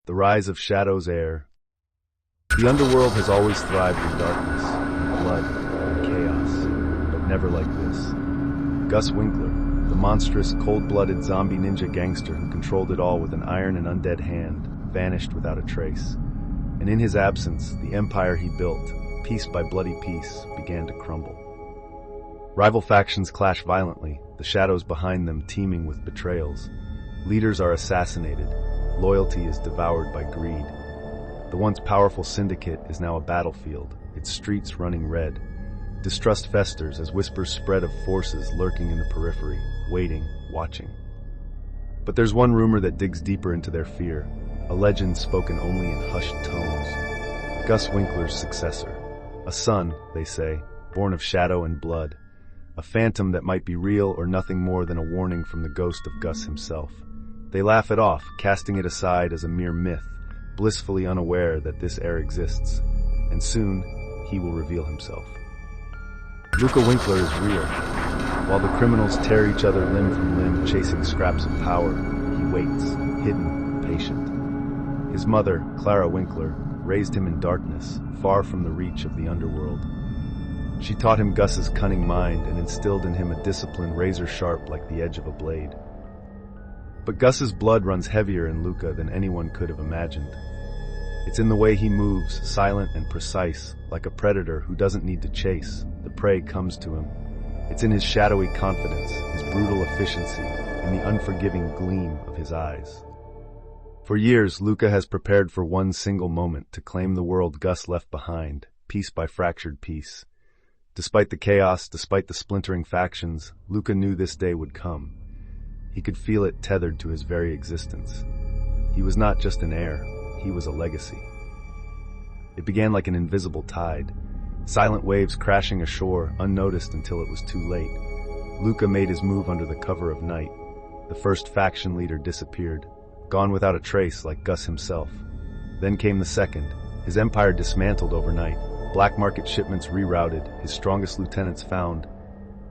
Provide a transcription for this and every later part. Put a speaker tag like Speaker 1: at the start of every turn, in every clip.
Speaker 1: The rise of shadows heir. The underworld has always thrived in darkness, blood, and chaos, but never like this. Gus Winkler, the monstrous, cold-blooded zombie ninja gangster who controlled it all with an iron and undead hand, vanished without a trace. And in his absence, the empire he built, piece by bloody piece, began to crumble. Rival factions clash violently, the shadows behind them teeming with betrayals. Leaders are assassinated, loyalty is devoured by greed. The once powerful syndicate is now a battlefield, its streets running red. Distrust festers as whispers spread of forces lurking in the periphery, waiting, watching. But there's one rumor that digs deeper into their fear, a legend spoken only in hushed tones. Gus Winkler's successor. A son, they say, born of shadow and blood. A phantom that might be real or nothing more than a warning from the ghost of Gus himself. They laugh it off, casting it aside as a mere myth, blissfully unaware that this heir exists, and soon he will reveal himself. Luca Winkler is real. While the criminals tear each other limb from limb, chasing scraps of power, he waits, hidden, patient. His mother, Clara Winkler, raised him in darkness, far from the reach of the underworld. She taught him Gus's cunning mind and instilled in him a discipline razor-sharp like the edge of a blade. But Gus's blood runs heavier in Luca than anyone could have imagined. It's in the way he moves, silent and precise, like a predator who doesn't need to chase. The prey comes to him. It's in his shadowy confidence, his brutal efficiency, and the unforgiving gleam of his eyes. For years, Luca has prepared for one single moment to claim the world Gus left behind, piece by fractured piece. Despite the chaos, despite the splintering factions, Luca knew this day would come. He could feel it tethered to his very existence. He was not just an heir, he was a legacy. It began like an invisible tide, silent waves crashing ashore, unnoticed until it was too late. Luca made his move under the cover of night. The first faction leader disappeared, gone without a trace like Gus himself. Then came the second, his empire dismantled overnight. Black market shipments rerouted, his strongest lieutenants found,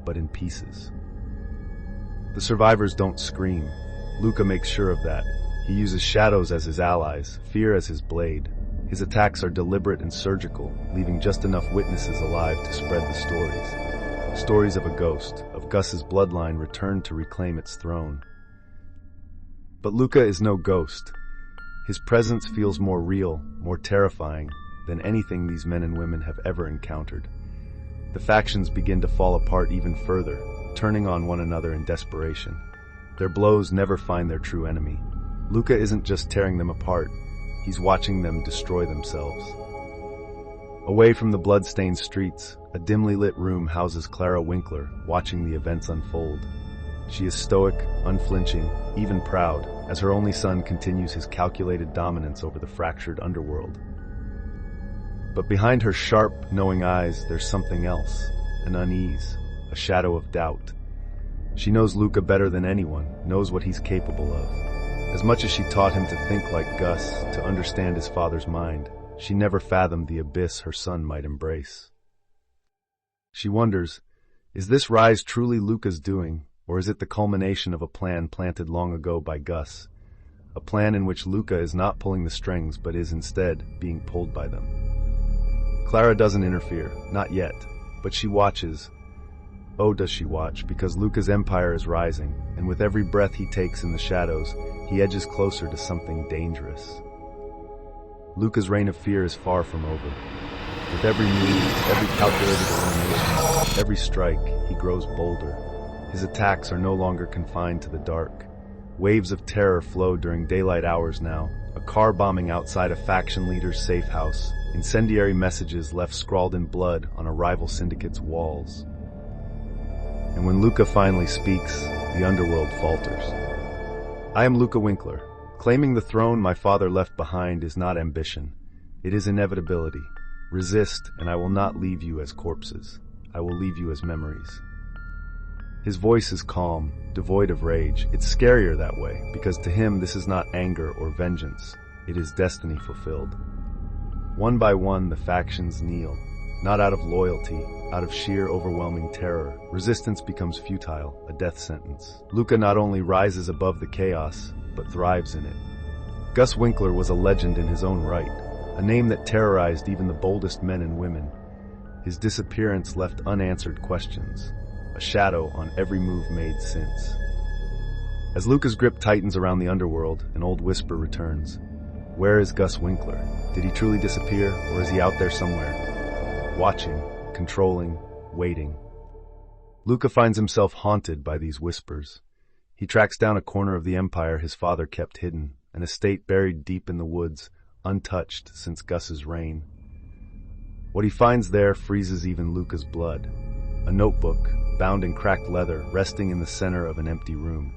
Speaker 1: but in pieces. The survivors don't scream. Luca makes sure of that. He uses shadows as his allies, fear as his blade. His attacks are deliberate and surgical, leaving just enough witnesses alive to spread the stories. Stories of a ghost, of Gus's bloodline returned to reclaim its throne. But Luca is no ghost. His presence feels more real, more terrifying, than anything these men and women have ever encountered. The factions begin to fall apart even further, turning on one another in desperation. Their blows never find their true enemy. Luca isn't just tearing them apart, he's watching them destroy themselves. Away from the blood-stained streets, a dimly lit room houses Clara Winkler, watching the events unfold. She is stoic, unflinching, even proud, as her only son continues his calculated dominance over the fractured underworld. But behind her sharp, knowing eyes, there's something else, an unease, a shadow of doubt. She knows Luca better than anyone, knows what he's capable of. As much as she taught him to think like Gus, to understand his father's mind, she never fathomed the abyss her son might embrace. She wonders, is this rise truly Luca's doing, or is it the culmination of a plan planted long ago by Gus? A plan in which Luca is not pulling the strings, but is instead being pulled by them. Clara doesn't interfere, not yet, but she watches. Oh, does she watch, because Luca's empire is rising, and with every breath he takes in the shadows, he edges closer to something dangerous. Luca's reign of fear is far from over. With every move, every calculated elimination, every strike, he grows bolder. His attacks are no longer confined to the dark. Waves of terror flow during daylight hours now, a car bombing outside a faction leader's safe house, incendiary messages left scrawled in blood on a rival syndicate's walls. And when Luca finally speaks, the underworld falters. I am Luca Winkler. Claiming the throne my father left behind is not ambition. It is inevitability. Resist, and I will not leave you as corpses. I will leave you as memories. His voice is calm, devoid of rage. It's scarier that way, because to him this is not anger or vengeance. It is destiny fulfilled. One by one, the factions kneel. Not out of loyalty, out of sheer overwhelming terror. Resistance becomes futile, a death sentence. Luca not only rises above the chaos, but thrives in it. Gus Winkler was a legend in his own right, a name that terrorized even the boldest men and women. His disappearance left unanswered questions, a shadow on every move made since. As Luca's grip tightens around the underworld, an old whisper returns. Where is Gus Winkler? Did he truly disappear, or is he out there somewhere? Watching, controlling, waiting. Luca finds himself haunted by these whispers. He tracks down a corner of the empire his father kept hidden, an estate buried deep in the woods, untouched since Gus's reign. What he finds there freezes even Luca's blood. A notebook, bound in cracked leather, resting in the center of an empty room.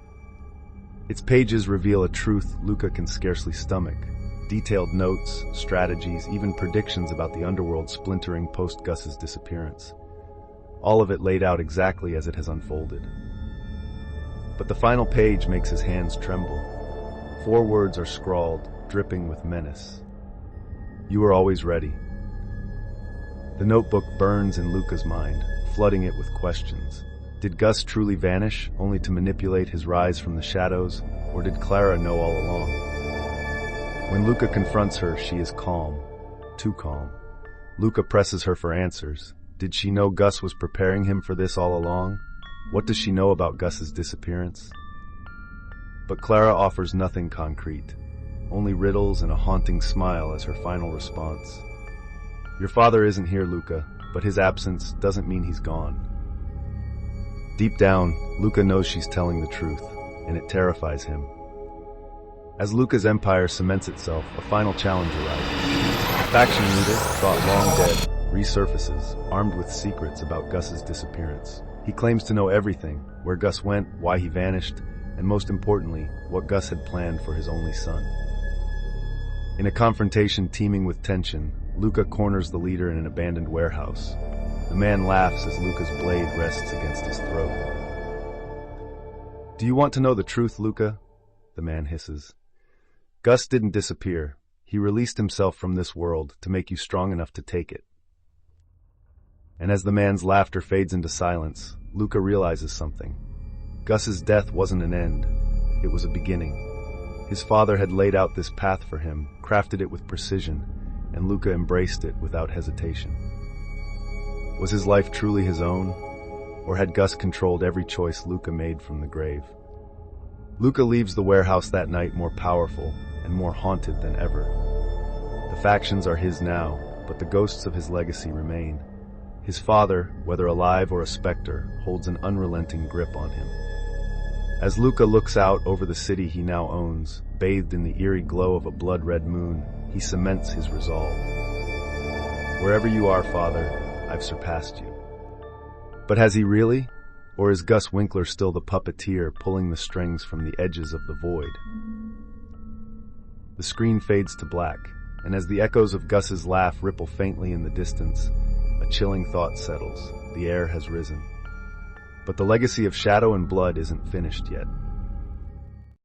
Speaker 1: Its pages reveal a truth Luca can scarcely stomach. Detailed notes, strategies, even predictions about the underworld splintering post-Gus's disappearance. All of it laid out exactly as it has unfolded. But the final page makes his hands tremble. 4 words are scrawled, dripping with menace. You were always ready. The notebook burns in Luca's mind, flooding it with questions. Did Gus truly vanish, only to manipulate his rise from the shadows, or did Clara know all along? When Luca confronts her, she is calm, too calm. Luca presses her for answers. Did she know Gus was preparing him for this all along? What does she know about Gus's disappearance? But Clara offers nothing concrete, only riddles and a haunting smile as her final response. Your father isn't here, Luca, but his absence doesn't mean he's gone. Deep down, Luca knows she's telling the truth, and it terrifies him. As Luca's empire cements itself, a final challenge arises. A faction leader, thought long dead, resurfaces, armed with secrets about Gus's disappearance. He claims to know everything, where Gus went, why he vanished, and most importantly, what Gus had planned for his only son. In a confrontation teeming with tension, Luca corners the leader in an abandoned warehouse. The man laughs as Luca's blade rests against his throat. Do you want to know the truth, Luca? The man hisses. Gus didn't disappear. He released himself from this world to make you strong enough to take it. And as the man's laughter fades into silence, Luca realizes something. Gus's death wasn't an end. It was a beginning. His father had laid out this path for him, crafted it with precision, and Luca embraced it without hesitation. Was his life truly his own, or had Gus controlled every choice Luca made from the grave? Luca leaves the warehouse that night more powerful and more haunted than ever. The factions are his now, but the ghosts of his legacy remain. His father, whether alive or a specter, holds an unrelenting grip on him. As Luca looks out over the city he now owns, bathed in the eerie glow of a blood-red moon, he cements his resolve. Wherever you are, Father, I've surpassed you. But has he really? Or is Gus Winkler still the puppeteer pulling the strings from the edges of the void? The screen fades to black, and as the echoes of Gus's laugh ripple faintly in the distance, a chilling thought settles. The air has risen. But the legacy of shadow and blood isn't finished yet.